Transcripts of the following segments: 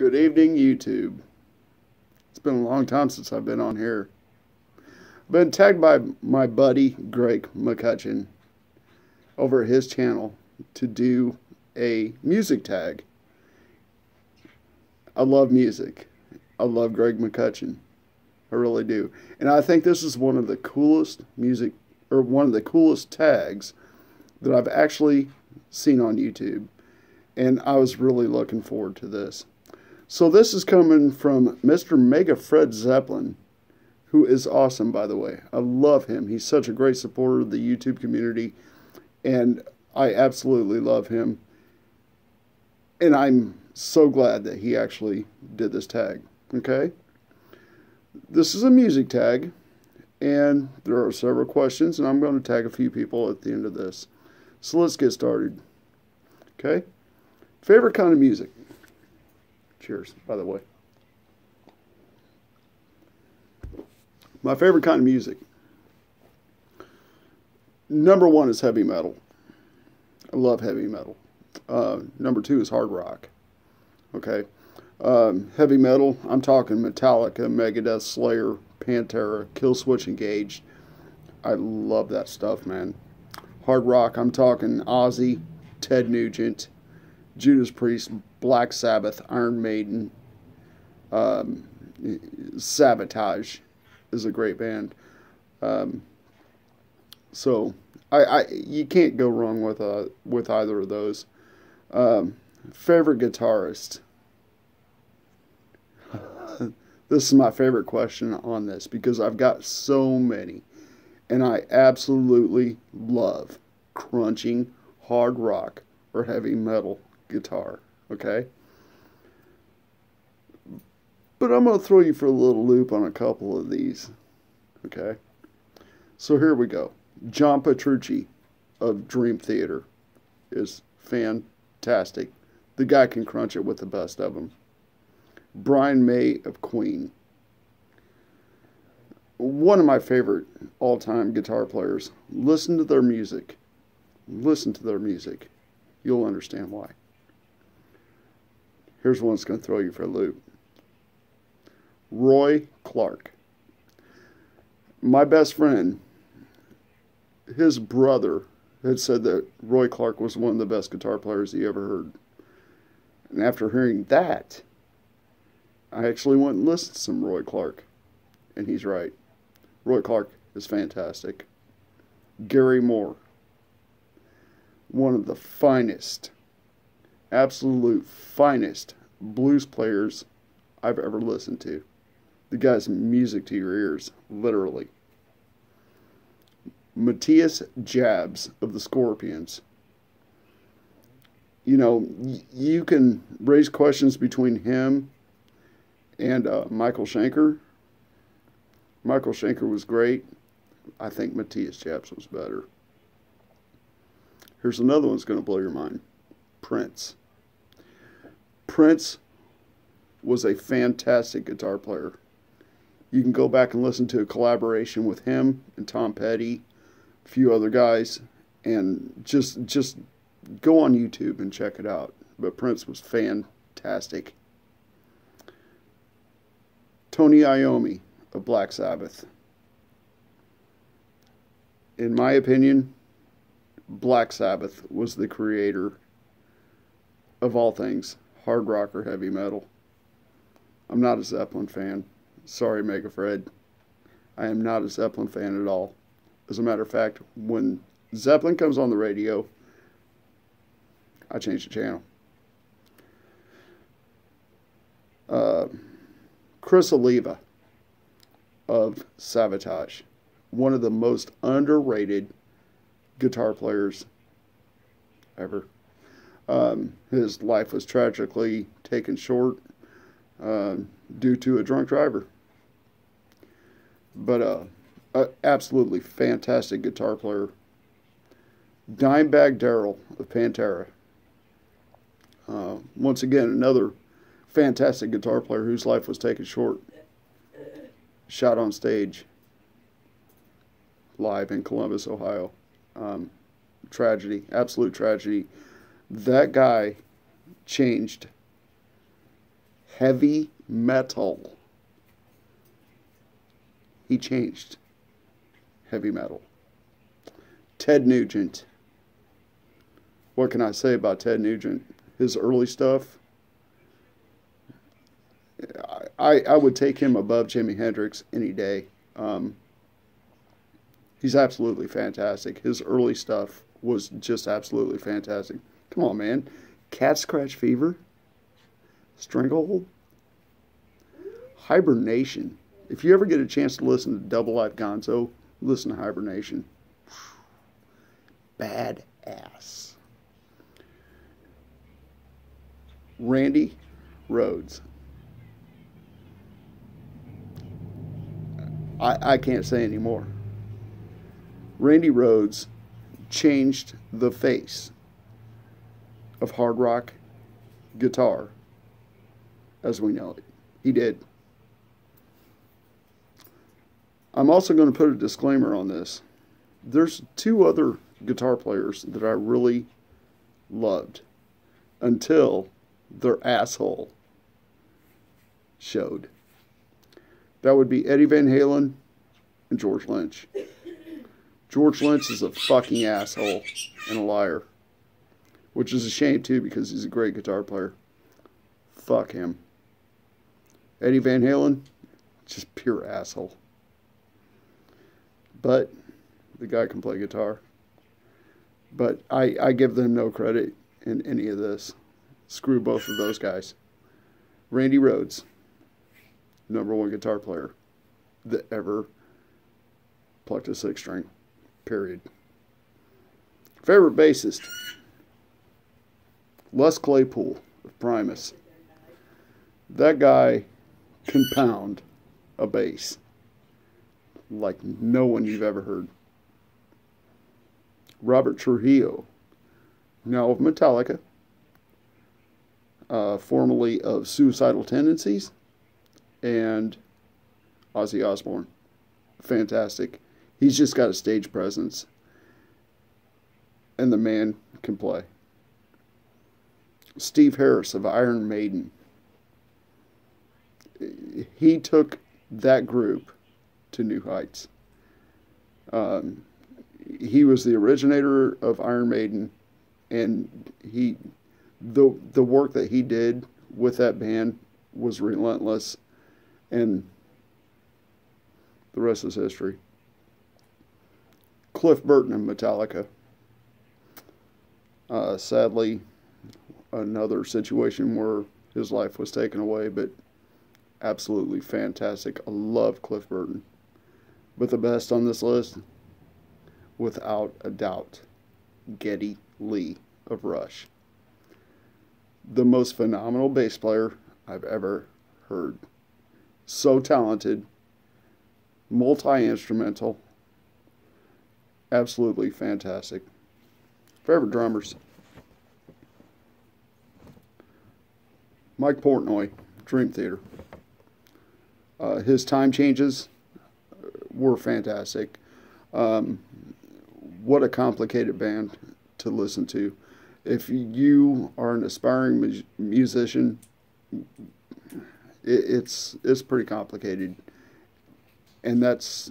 Good evening, YouTube. It's been a long time since I've been on here. I've been tagged by my buddy Greg McCutcheon over at his channel to do a music tag. I love music. I love Greg McCutcheon. I really do. And I think this is one of the coolest tags that I've actually seen on YouTube. And I was really looking forward to this. So this is coming from MrMegaFredZepplin, who is awesome, by the way. I love him. He's such a great supporter of the YouTube community, and I absolutely love him. And I'm so glad that he actually did this tag, okay? This is a music tag, and there are several questions, and I'm going to tag a few people at the end of this. So let's get started, okay? Favorite kind of music? Cheers, by the way. My favorite kind of music. Number one is heavy metal. I love heavy metal. Number two is hard rock. Okay. Heavy metal, I'm talking Metallica, Megadeth, Slayer, Pantera, Killswitch Engage. I love that stuff, man. Hard rock, I'm talking Ozzy, Ted Nugent, Judas Priest, Black Sabbath, Iron Maiden, Sabotage is a great band. So you can't go wrong with either of those. Favorite guitarist. This is my favorite question on this because I've got so many, and I absolutely love crunching hard rock or heavy metal guitar, okay? But I'm going to throw you for a little loop on a couple of these, okay? So here we go. John Petrucci of Dream Theater is fantastic. The guy can crunch it with the best of them. Brian May of Queen. One of my favorite all-time guitar players. Listen to their music. Listen to their music. You'll understand why. Here's one that's going to throw you for a loop. Roy Clark. My best friend, his brother had said that Roy Clark was one of the best guitar players he ever heard. And after hearing that, I actually went and listened to some Roy Clark. And he's right. Roy Clark is fantastic. Gary Moore. One of the finest, absolute finest blues players I've ever listened to. The guy's music to your ears, literally. Matthias Jabs of the Scorpions. You know, you can raise questions between him and Michael Schenker. Michael Schenker was great. I think Matthias Jabs was better. Here's another one that's going to blow your mind. Prince. Prince was a fantastic guitar player. You can go back and listen to a collaboration with him and Tom Petty, a few other guys, and just go on YouTube and check it out. But Prince was fantastic. Tony Iommi of Black Sabbath. In my opinion, Black Sabbath was the creator of all things hard rock or heavy metal. I'm not a Zeppelin fan. Sorry, MegaFred. I am not a Zeppelin fan at all. As a matter of fact, when Zeppelin comes on the radio, I change the channel. Chris Oliva of Sabotage. One of the most underrated guitar players ever. His life was tragically taken short due to a drunk driver. But absolutely fantastic guitar player. Dimebag Darrell of Pantera. Once again, another fantastic guitar player whose life was taken short. Shot on stage live in Columbus, Ohio. Tragedy, absolute tragedy. That guy changed heavy metal. He changed heavy metal. Ted Nugent. What can I say about Ted Nugent? His early stuff, I would take him above Jimi Hendrix any day. He's absolutely fantastic. His early stuff was just absolutely fantastic. Come on, man. Cat Scratch Fever? Stranglehold? Hibernation. If you ever get a chance to listen to Double Life Gonzo, listen to Hibernation. Badass. Randy Rhoads. I can't say any more. Randy Rhoads changed the face of hard rock guitar as we know it. He did. I'm also going to put a disclaimer on this. There's two other guitar players that I really loved until their asshole showed. That would be Eddie Van Halen and George Lynch. George Lynch is a fucking asshole and a liar. Which is a shame too, because he's a great guitar player. Fuck him. Eddie Van Halen, just pure asshole. But the guy can play guitar. But I give them no credit in any of this. Screw both of those guys. Randy Rhoads, #1 guitar player that ever plucked a 6-string. Period. Favorite bassist? Les Claypool of Primus. That guy can pound a bass like no one you've ever heard. Robert Trujillo, now of Metallica, formerly of Suicidal Tendencies, and Ozzy Osbourne. Fantastic. He's just got a stage presence, and the man can play. Steve Harris of Iron Maiden. He took that group to new heights. He was the originator of Iron Maiden, and the work that he did with that band was relentless, and the rest is history. Cliff Burton of Metallica. Sadly, another situation where his life was taken away, but absolutely fantastic. I love Cliff Burton. But the best on this list, without a doubt, Geddy Lee of Rush. The most phenomenal bass player I've ever heard. So talented, multi-instrumental, absolutely fantastic. Favorite drummers? Mike Portnoy, Dream Theater. His time changes were fantastic. What a complicated band to listen to. If you are an aspiring musician, it's pretty complicated, and that's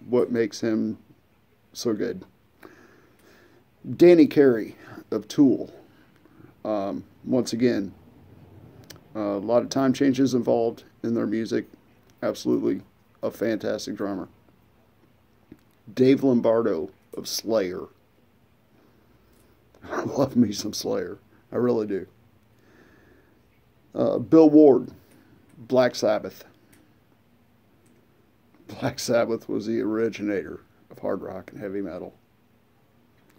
what makes him so good. Danny Carey of Tool. Once again, a lot of time changes involved in their music. Absolutely a fantastic drummer. Dave Lombardo of Slayer. I love me some Slayer. I really do. Bill Ward, Black Sabbath. Black Sabbath was the originator of hard rock and heavy metal.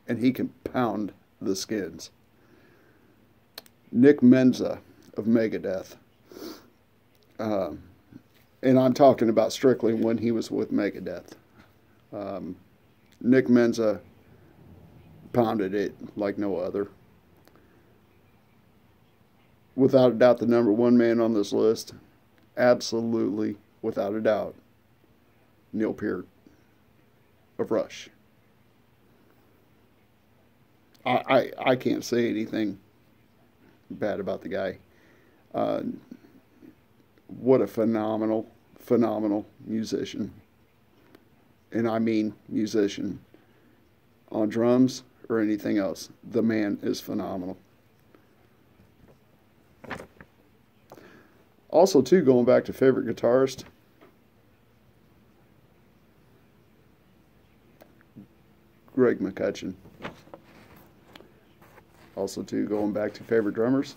And he can pound the skins. Nick Menza of Megadeth. And I'm talking about strictly when he was with Megadeth. Nick Menza pounded it like no other. Without a doubt, the #1 man on this list, absolutely, without a doubt, Neil Peart of Rush. I can't say anything bad about the guy. Uh, what a phenomenal, phenomenal musician. And I mean musician. On drums or anything else. The man is phenomenal. Also, too, going back to favorite guitarist, Greg McCutcheon. Also, too, going back to favorite drummers,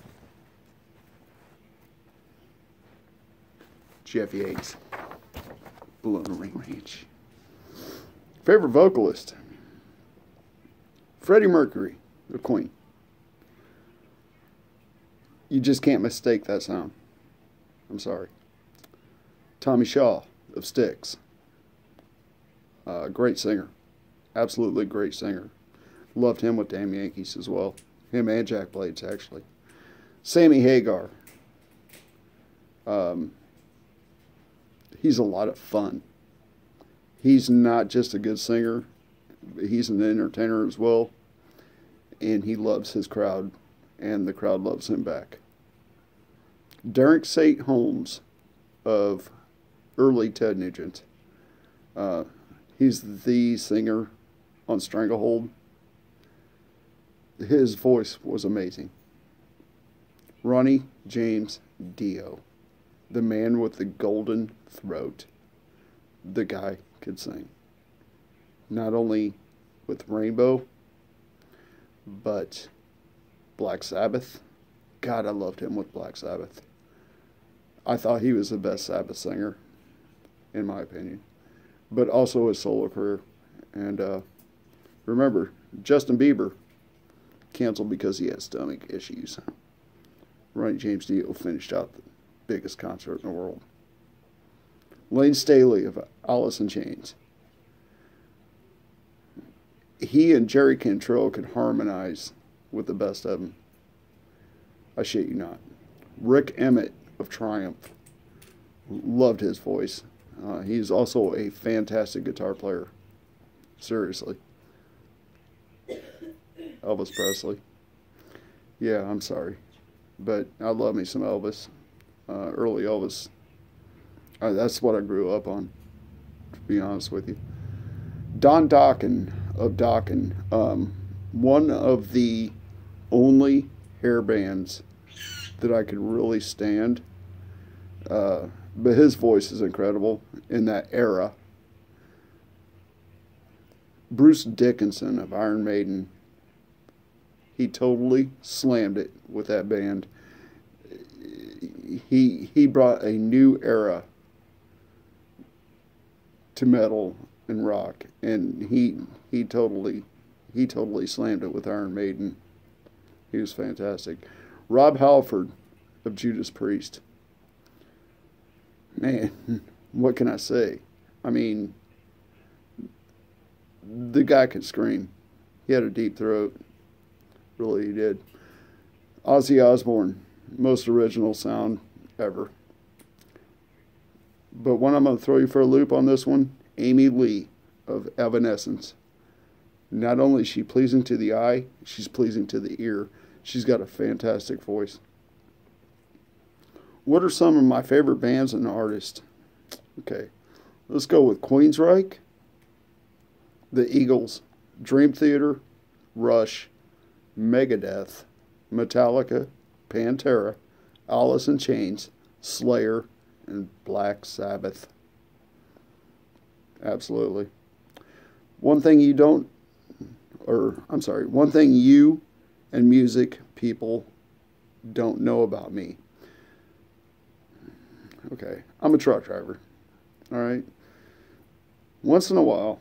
Jeff Yates, Below Ring Range. Favorite vocalist, Freddie Mercury, the Queen. You just can't mistake that sound. I'm sorry. Tommy Shaw of Styx. Great singer. Absolutely great singer. Loved him with Damn Yankees as well. Him and Jack Blades, actually. Sammy Hagar. He's a lot of fun. He's not just a good singer. He's an entertainer as well. And he loves his crowd. And the crowd loves him back. Derek St. Holmes of early Ted Nugent. He's the singer on Stranglehold. His voice was amazing. Ronnie James Dio, the man with the golden throat. The guy could sing. Not only with Rainbow, but Black Sabbath. God, I loved him with Black Sabbath. I thought he was the best Sabbath singer, in my opinion. But also his solo career. And remember, Justin Bieber canceled because he had stomach issues. Ronnie James Dio finished out the biggest concert in the world. Lane Staley of Alice in Chains. He and Jerry Cantrell could harmonize with the best of them. I shit you not. Rick Emmett of Triumph. Loved his voice. He's also a fantastic guitar player. Seriously. Elvis Presley. Yeah, I'm sorry. But I love me some Elvis. Early Elvis. That's what I grew up on, to be honest with you. Don Dokken of Dokken. One of the only hair bands that I could really stand. But his voice is incredible in that era. Bruce Dickinson of Iron Maiden. He totally slammed it with that band. He brought a new era to metal and rock, and he totally slammed it with Iron Maiden. He was fantastic. Rob Halford of Judas Priest. Man, what can I say? I mean, the guy could scream. He had a deep throat. Really, he did. Ozzy Osbourne, most original sound ever. But one I'm going to throw you for a loop on this one, Amy Lee of Evanescence. Not only is she pleasing to the eye, she's pleasing to the ear. She's got a fantastic voice. What are some of my favorite bands and artists? Okay, let's go with Queensryche, the Eagles, Dream Theater, Rush, Megadeth, Metallica, Pantera, Alice in Chains, Slayer, and Black Sabbath. Absolutely. One thing you and music people don't know about me. Okay, I'm a truck driver. All right. Once in a while,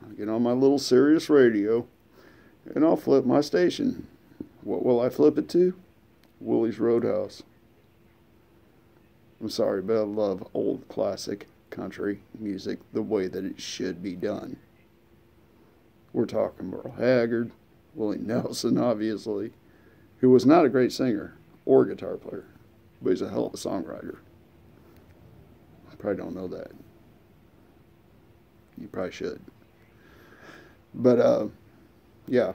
I get on my little Sirius radio, and I'll flip my station. What will I flip it to? Willie's Roadhouse. I'm sorry, but I love old classic country music the way that it should be done. We're talking Merle Haggard, Willie Nelson, obviously, who was not a great singer or guitar player, but he's a hell of a songwriter. You probably don't know that. You probably should. But, yeah.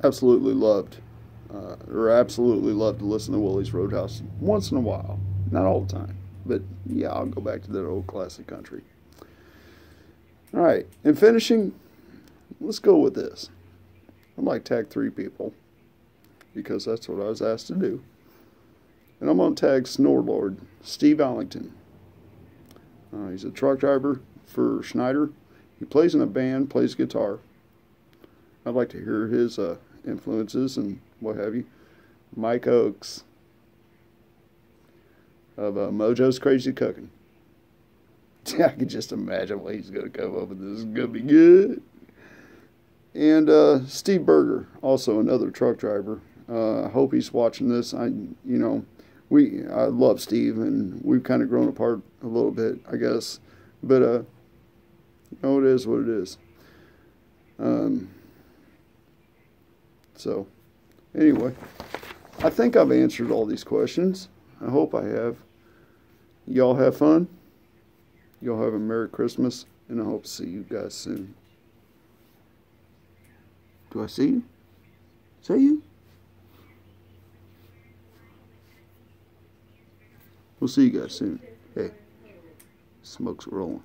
Absolutely loved or absolutely love to listen to Willie's Roadhouse once in a while. Not all the time, but yeah, I'll go back to that old classic country. All right, in finishing, let's go with this. I'd like to tag 3 people because that's what I was asked to do. And I'm going to tag Snorlord, Steve Allington. He's a truck driver for Schneider. He plays in a band, plays guitar. I'd like to hear his influences and what have you. Mike Oakes of Mojo's Crazy Cooking. I can just imagine what he's going to come up with. This is going to be good. And Steve Berger, also another truck driver. I hope he's watching this. I love Steve, and we've kind of grown apart a little bit, I guess. But it is what it is. So, anyway, I think I've answered all these questions. I hope I have. Y'all have fun. Y'all have a Merry Christmas, and I hope to see you guys soon. Do I see you? See you? We'll see you guys soon. Hey, smoke's rolling.